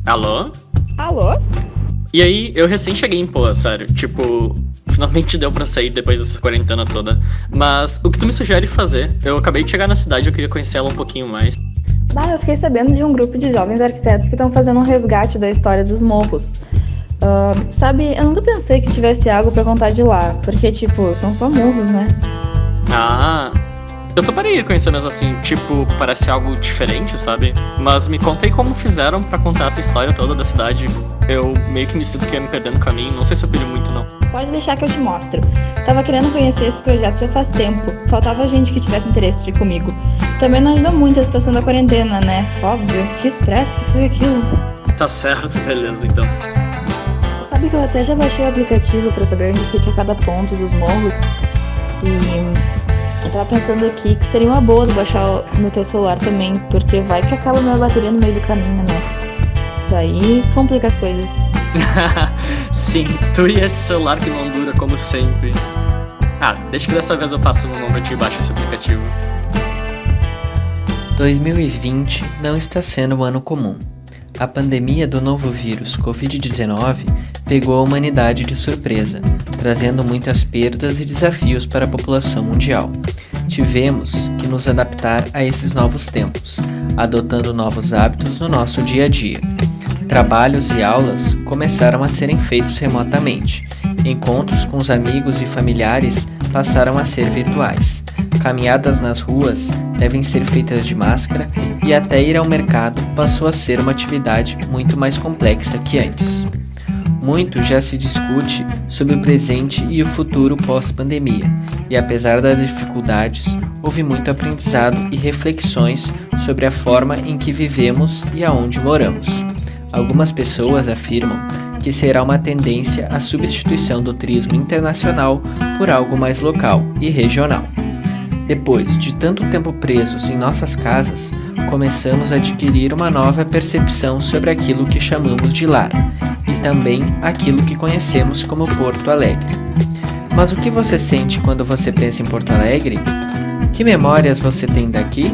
Alô? Alô? E aí, eu recém cheguei em Poa, sério. Tipo, finalmente deu pra sair depois dessa quarentena toda. Mas o que tu me sugere fazer? Eu acabei de chegar na cidade, eu queria conhecer ela um pouquinho mais. Eu fiquei sabendo de um grupo de jovens arquitetos que estão fazendo um resgate da história dos morros. Sabe, eu nunca pensei que tivesse algo pra contar de lá, porque, tipo, são só morros, né? Ah, eu toparia conhecer mesmo assim, tipo, parece algo diferente, sabe? Mas me conta aí como fizeram pra contar essa história toda da cidade. Eu meio que me sinto que ia me perder no caminho, não sei se eu pilho muito não. Pode deixar que eu te mostro. Tava querendo conhecer esse projeto já faz tempo. Faltava gente que tivesse interesse de ir comigo. Também não ajudou muito a situação da quarentena, né? Óbvio. Que estresse que foi aquilo. Tá certo, beleza então. Você sabe que eu até já baixei o aplicativo pra saber onde fica cada ponto dos morros. E eu tava pensando aqui que seria uma boa tu baixar no teu celular também, porque vai que acaba minha bateria no meio do caminho, né? Daí complica as coisas. Sim, tu e esse celular que não dura como sempre. Deixa que dessa vez eu faço um nome pra ti e baixo esse aplicativo. 2020 não está sendo um ano comum. A pandemia do novo vírus Covid-19 pegou a humanidade de surpresa, trazendo muitas perdas e desafios para a população mundial. Tivemos que nos adaptar a esses novos tempos, adotando novos hábitos no nosso dia a dia. Trabalhos e aulas começaram a serem feitos remotamente. Encontros com os amigos e familiares passaram a ser virtuais. Caminhadas nas ruas devem ser feitas de máscara e até ir ao mercado passou a ser uma atividade muito mais complexa que antes. Muito já se discute sobre o presente e o futuro pós-pandemia, e apesar das dificuldades, houve muito aprendizado e reflexões sobre a forma em que vivemos e aonde moramos. Algumas pessoas afirmam que será uma tendência a substituição do turismo internacional por algo mais local e regional. Depois de tanto tempo presos em nossas casas, começamos a adquirir uma nova percepção sobre aquilo que chamamos de lar e também aquilo que conhecemos como Porto Alegre. Mas o que você sente quando você pensa em Porto Alegre? Que memórias você tem daqui?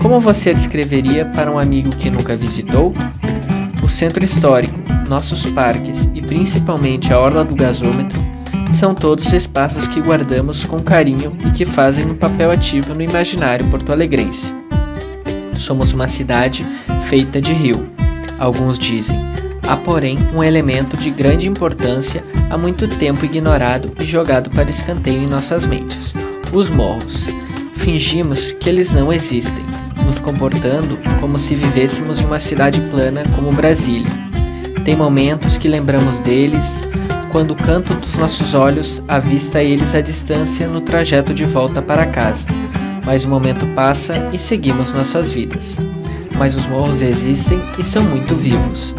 Como você a descreveria para um amigo que nunca visitou? O centro histórico, nossos parques e principalmente a orla do gasômetro são todos espaços que guardamos com carinho e que fazem um papel ativo no imaginário porto-alegrense. Somos uma cidade feita de rio, alguns dizem. Há, porém, um elemento de grande importância há muito tempo ignorado e jogado para escanteio em nossas mentes: os morros. Fingimos que eles não existem, nos comportando como se vivêssemos em uma cidade plana como Brasília. Tem momentos que lembramos deles, quando o canto dos nossos olhos avista eles à distância no trajeto de volta para casa. Mas o momento passa e seguimos nossas vidas. Mas os morros existem e são muito vivos.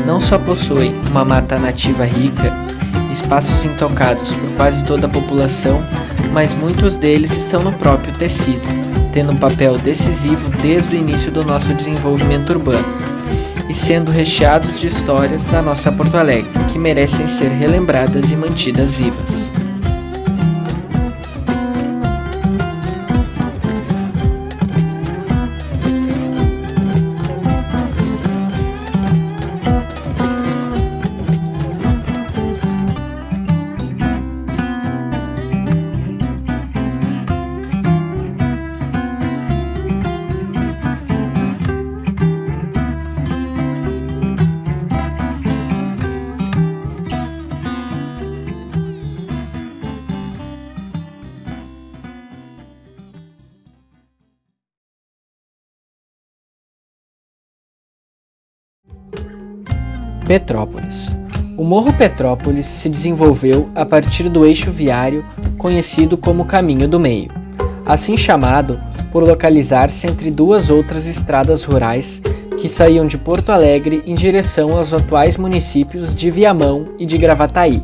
Não só possuem uma mata nativa rica, espaços intocados por quase toda a população, mas muitos deles estão no próprio tecido, tendo um papel decisivo desde o início do nosso desenvolvimento urbano, e sendo recheados de histórias da nossa Porto Alegre, que merecem ser relembradas e mantidas vivas. Petrópolis. O Morro Petrópolis se desenvolveu a partir do eixo viário conhecido como Caminho do Meio, assim chamado por localizar-se entre duas outras estradas rurais que saíam de Porto Alegre em direção aos atuais municípios de Viamão e de Gravataí.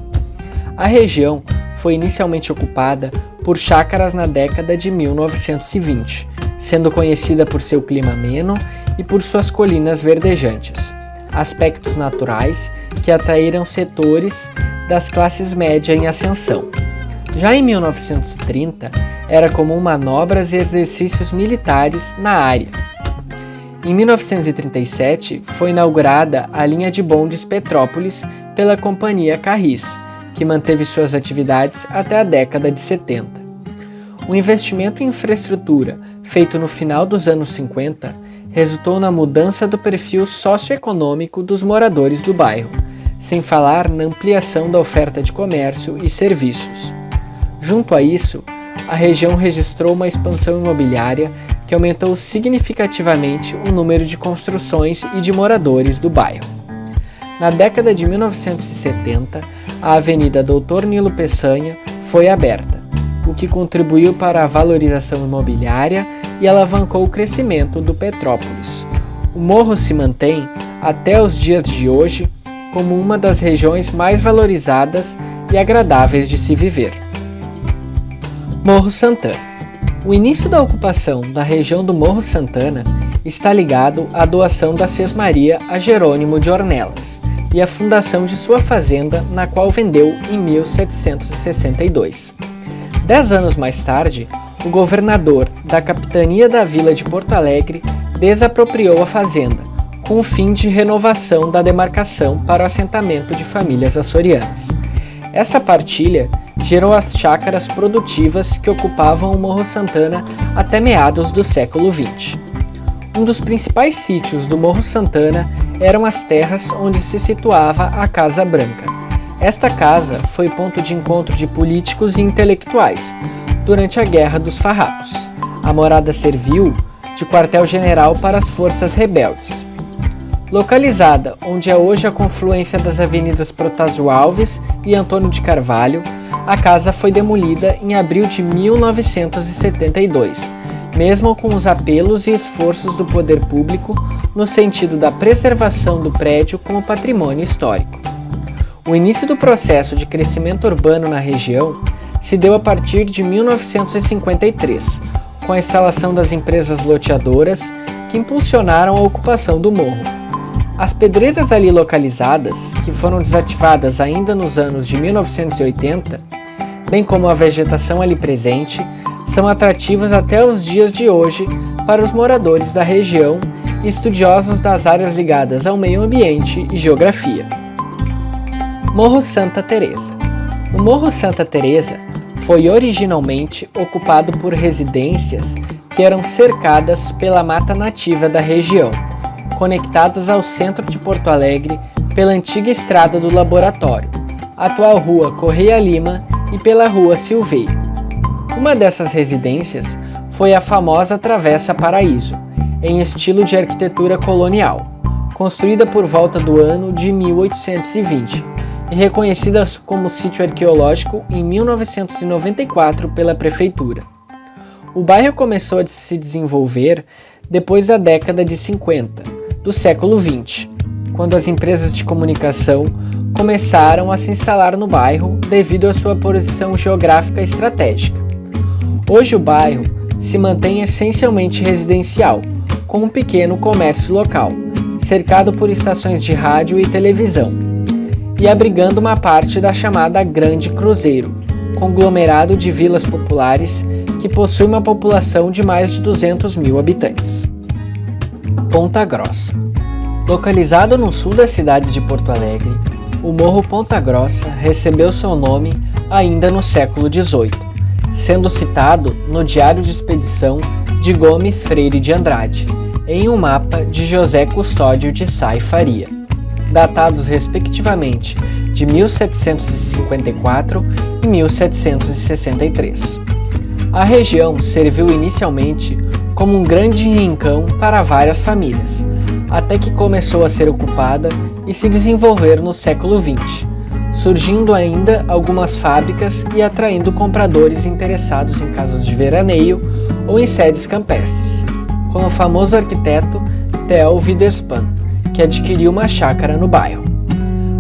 A região foi inicialmente ocupada por chácaras na década de 1920, sendo conhecida por seu clima ameno e por suas colinas verdejantes, aspectos naturais que atraíram setores das classes média em ascensão. Já em 1930, era comum manobras e exercícios militares na área. Em 1937, foi inaugurada a linha de bondes Petrópolis pela Companhia Carris, que manteve suas atividades até a década de 70. O investimento em infraestrutura, feito no final dos anos 50, resultou na mudança do perfil socioeconômico dos moradores do bairro, sem falar na ampliação da oferta de comércio e serviços. Junto a isso, a região registrou uma expansão imobiliária que aumentou significativamente o número de construções e de moradores do bairro. Na década de 1970, a Avenida Doutor Nilo Peçanha foi aberta, o que contribuiu para a valorização imobiliária e alavancou o crescimento do Petrópolis. O morro se mantém, até os dias de hoje, como uma das regiões mais valorizadas e agradáveis de se viver. Morro Santana. O início da ocupação da região do Morro Santana está ligado à doação da Sesmaria a Jerônimo de Ornelas e à fundação de sua fazenda, na qual vendeu em 1762. 10 anos mais tarde, o governador da capitania da Vila de Porto Alegre desapropriou a fazenda, com o fim de renovação da demarcação para o assentamento de famílias açorianas. Essa partilha gerou as chácaras produtivas que ocupavam o Morro Santana até meados do século XX. Um dos principais sítios do Morro Santana eram as terras onde se situava a Casa Branca. Esta casa foi ponto de encontro de políticos e intelectuais durante a Guerra dos Farrapos. A morada serviu de quartel-general para as forças rebeldes. Localizada onde é hoje a confluência das avenidas Protásio Alves e Antônio de Carvalho, a casa foi demolida em abril de 1972, mesmo com os apelos e esforços do poder público no sentido da preservação do prédio como patrimônio histórico. O início do processo de crescimento urbano na região se deu a partir de 1953, com a instalação das empresas loteadoras que impulsionaram a ocupação do morro. As pedreiras ali localizadas, que foram desativadas ainda nos anos de 1980, bem como a vegetação ali presente, são atrativas até os dias de hoje para os moradores da região e estudiosos das áreas ligadas ao meio ambiente e geografia. Morro Santa Teresa. O Morro Santa Teresa foi originalmente ocupado por residências que eram cercadas pela mata nativa da região, conectadas ao centro de Porto Alegre pela antiga Estrada do Laboratório, atual Rua Correia Lima e pela Rua Silveiro. Uma dessas residências foi a famosa Travessa Paraíso, em estilo de arquitetura colonial, construída por volta do ano de 1820 e reconhecida como sítio arqueológico em 1994 pela Prefeitura. O bairro começou a se desenvolver depois da década de 50 do século XX, quando as empresas de comunicação começaram a se instalar no bairro devido à sua posição geográfica estratégica. Hoje o bairro se mantém essencialmente residencial, com um pequeno comércio local, cercado por estações de rádio e televisão, e abrigando uma parte da chamada Grande Cruzeiro, conglomerado de vilas populares que possui uma população de mais de 200 mil habitantes. Ponta Grossa. Localizado no sul da cidade de Porto Alegre, o Morro Ponta Grossa recebeu seu nome ainda no século XVIII, sendo citado no Diário de Expedição de Gomes Freire de Andrade, em um mapa de José Custódio de Sá e Faria, datados respectivamente de 1754 e 1763. A região serviu inicialmente como um grande rincão para várias famílias, até que começou a ser ocupada e se desenvolver no século XX, surgindo ainda algumas fábricas e atraindo compradores interessados em casas de veraneio ou em sedes campestres, como o famoso arquiteto Theo Widerspan, que adquiriu uma chácara no bairro.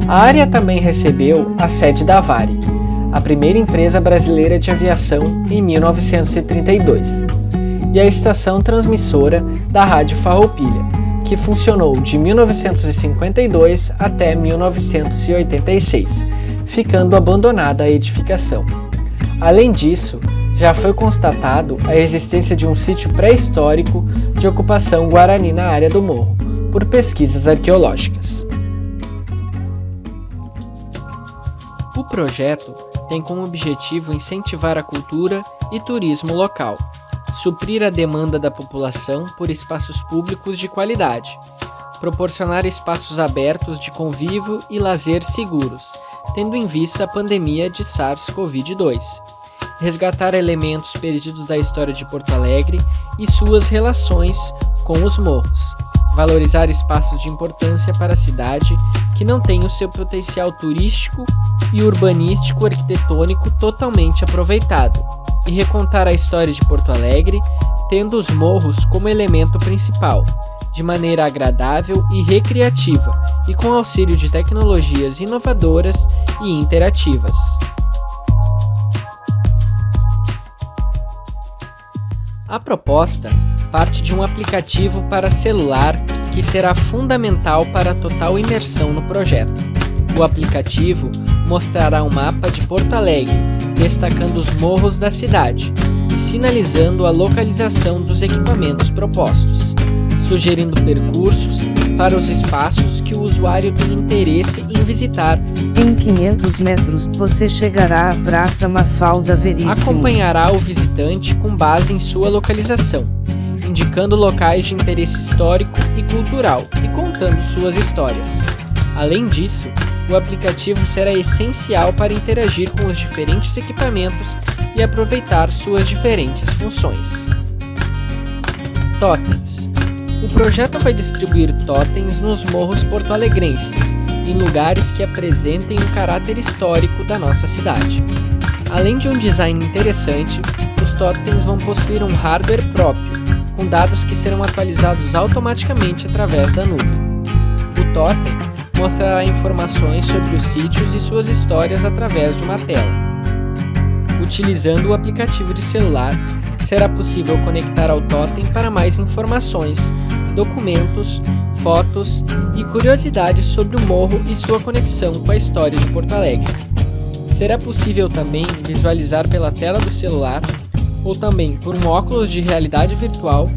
A área também recebeu a sede da Varig, a primeira empresa brasileira de aviação, em 1932, e a estação transmissora da Rádio Farroupilha, que funcionou de 1952 até 1986, ficando abandonada a edificação. Além disso, já foi constatado a existência de um sítio pré-histórico de ocupação guarani na área do morro, por pesquisas arqueológicas. O projeto tem como objetivo incentivar a cultura e turismo local, suprir a demanda da população por espaços públicos de qualidade, proporcionar espaços abertos de convívio e lazer seguros, tendo em vista a pandemia de SARS-CoV-2, resgatar elementos perdidos da história de Porto Alegre e suas relações com os morros, valorizar espaços de importância para a cidade que não têm o seu potencial turístico e urbanístico arquitetônico totalmente aproveitado, e recontar a história de Porto Alegre, tendo os morros como elemento principal, de maneira agradável e recreativa, e com auxílio de tecnologias inovadoras e interativas. A proposta parte de um aplicativo para celular que será fundamental para a total imersão no projeto. O aplicativo mostrará um mapa de Porto Alegre, destacando os morros da cidade e sinalizando a localização dos equipamentos propostos, sugerindo percursos para os espaços que o usuário tem interesse em visitar. Em 500 metros, você chegará à Praça Mafalda Veríssimo. Acompanhará o visitante com base em sua localização, indicando locais de interesse histórico e cultural e contando suas histórias. Além disso, o aplicativo será essencial para interagir com os diferentes equipamentos e aproveitar suas diferentes funções. Totens. O projeto vai distribuir totens nos morros porto-alegrenses, em lugares que apresentem um caráter histórico da nossa cidade. Além de um design interessante, os totens vão possuir um hardware próprio, com dados que serão atualizados automaticamente através da nuvem. O totem mostrará informações sobre os sítios e suas histórias através de uma tela. Utilizando o aplicativo de celular, será possível conectar ao totem para mais informações, documentos, fotos e curiosidades sobre o morro e sua conexão com a história de Porto Alegre. Será possível também visualizar pela tela do celular ou também por um óculos de realidade virtual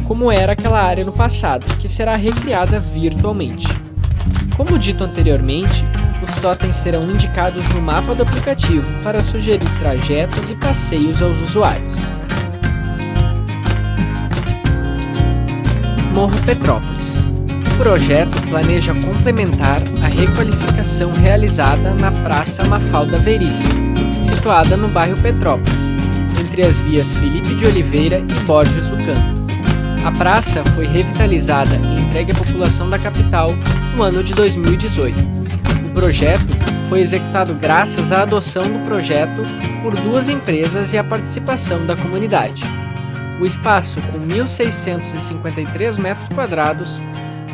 como era aquela área no passado, que será recriada virtualmente. Como dito anteriormente, os totens serão indicados no mapa do aplicativo para sugerir trajetos e passeios aos usuários. Morro Petrópolis. O projeto planeja complementar a requalificação realizada na Praça Mafalda Veríssimo, situada no bairro Petrópolis, entre as vias Felipe de Oliveira e Borges do Campo. A praça foi revitalizada e entregue à população da capital no ano de 2018. O projeto foi executado graças à adoção do projeto por 2 empresas e a participação da comunidade. O espaço, com 1.653 metros quadrados,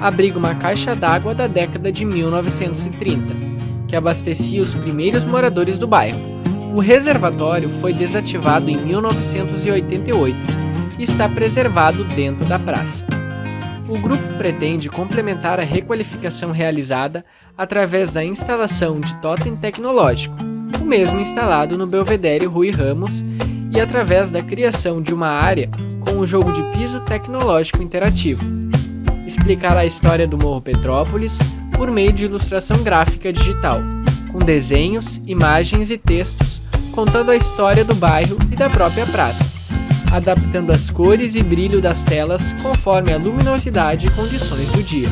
abriga uma caixa d'água da década de 1930, que abastecia os primeiros moradores do bairro. O reservatório foi desativado em 1988 e está preservado dentro da praça. O grupo pretende complementar a requalificação realizada através da instalação de totem tecnológico, o mesmo instalado no Belvedere Rui Ramos, e através da criação de uma área com um jogo de piso tecnológico interativo. Explicará a história do Morro Petrópolis por meio de ilustração gráfica digital, com desenhos, imagens e textos contando a história do bairro e da própria praça, adaptando as cores e brilho das telas conforme a luminosidade e condições do dia.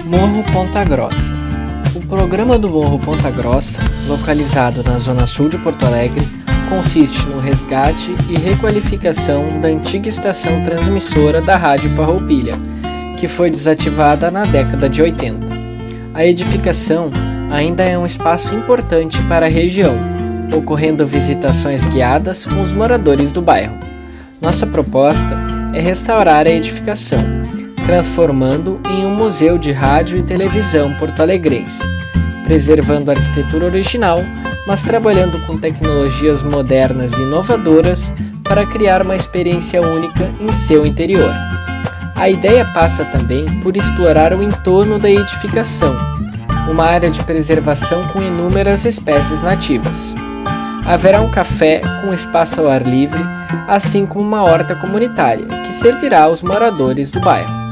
Morro Ponta Grossa. O programa do Morro Ponta Grossa, localizado na zona sul de Porto Alegre, consiste no resgate e requalificação da antiga estação transmissora da Rádio Farroupilha, que foi desativada na década de 80. A edificação ainda é um espaço importante para a região, ocorrendo visitações guiadas com os moradores do bairro. Nossa proposta é restaurar a edificação, transformando em um museu de rádio e televisão porto-alegrense, preservando a arquitetura original, mas trabalhando com tecnologias modernas e inovadoras para criar uma experiência única em seu interior. A ideia passa também por explorar o entorno da edificação, uma área de preservação com inúmeras espécies nativas. Haverá um café com espaço ao ar livre, assim como uma horta comunitária, que servirá aos moradores do bairro.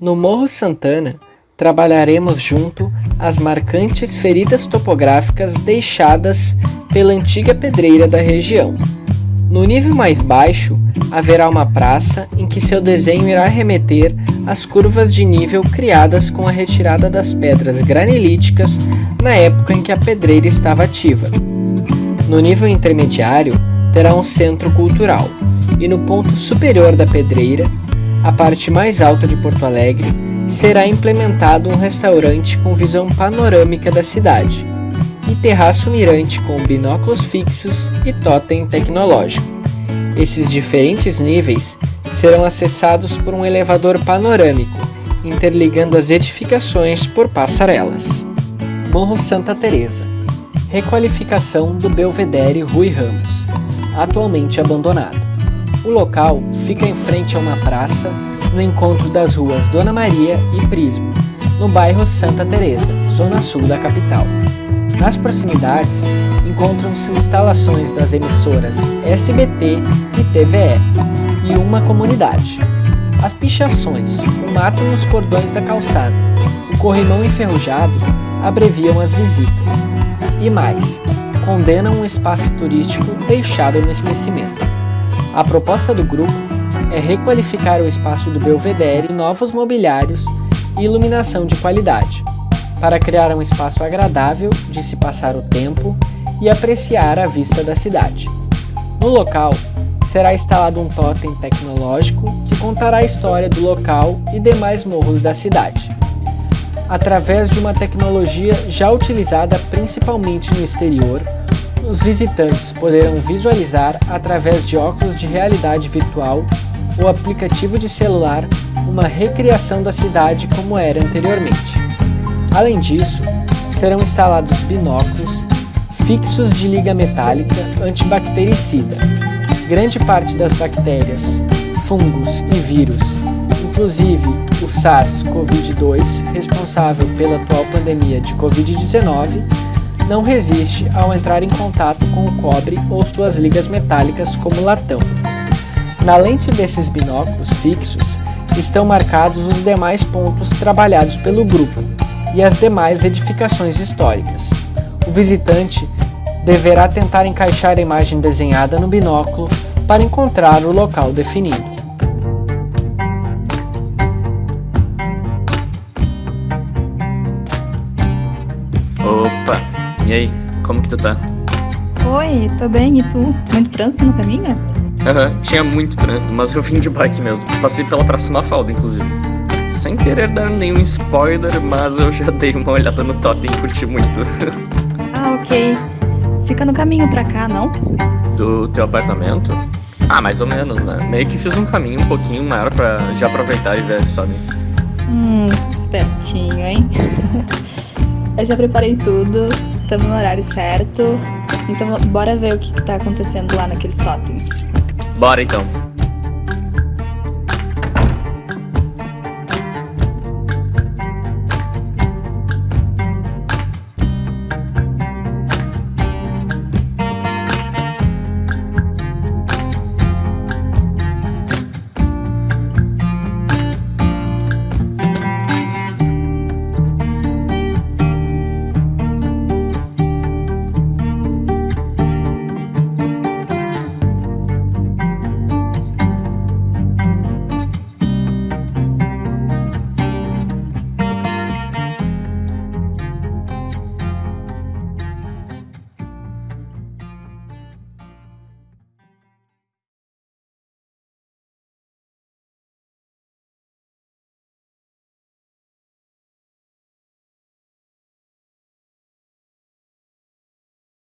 No Morro Santana, trabalharemos junto às marcantes feridas topográficas deixadas pela antiga pedreira da região. No nível mais baixo, haverá uma praça em que seu desenho irá remeter às curvas de nível criadas com a retirada das pedras granilíticas na época em que a pedreira estava ativa. No nível intermediário, terá um centro cultural, e no ponto superior da pedreira, a parte mais alta de Porto Alegre, será implementado um restaurante com visão panorâmica da cidade e terraço mirante com binóculos fixos e tótem tecnológico. Esses diferentes níveis serão acessados por um elevador panorâmico, interligando as edificações por passarelas. Morro Santa Teresa. Requalificação do Belvedere Rui Ramos, atualmente abandonado. O local fica em frente a uma praça no encontro das ruas Dona Maria e Prisma, no bairro Santa Teresa, zona sul da capital. Nas proximidades, encontram-se instalações das emissoras SBT e TVE e uma comunidade. As pichações, o mato nos cordões da calçada, o corrimão enferrujado abreviam as visitas. E mais, condenam um espaço turístico deixado no esquecimento. A proposta do grupo é requalificar o espaço do Belvedere em novos mobiliários e iluminação de qualidade, para criar um espaço agradável de se passar o tempo e apreciar a vista da cidade. No local, será instalado um tótem tecnológico que contará a história do local e demais morros da cidade, através de uma tecnologia já utilizada principalmente no exterior. Os visitantes poderão visualizar, através de óculos de realidade virtual ou aplicativo de celular, uma recriação da cidade como era anteriormente. Além disso, serão instalados binóculos fixos de liga metálica antibactericida. Grande parte das bactérias, fungos e vírus, inclusive o SARS-CoV-2, responsável pela atual pandemia de Covid-19, não resiste ao entrar em contato com o cobre ou suas ligas metálicas como latão. Na lente desses binóculos fixos estão marcados os demais pontos trabalhados pelo grupo e as demais edificações históricas. O visitante deverá tentar encaixar a imagem desenhada no binóculo para encontrar o local definido. Opa, e aí, como que tu tá? Oi, tô bem, e tu? Muito trânsito no caminho? Tinha muito trânsito, mas eu vim de bike mesmo. Passei pela Praça Mafalda, inclusive. Sem querer dar nenhum spoiler, mas eu já dei uma olhada no totem e curti muito. Ah, ok. Fica no caminho pra cá, não? Do teu apartamento? Ah, mais ou menos, né? Meio que fiz um caminho um pouquinho maior pra já aproveitar e ver, sabe? Espertinho, hein? Eu já preparei tudo, estamos no horário certo, então bora ver o que tá acontecendo lá naqueles totens. Bora então.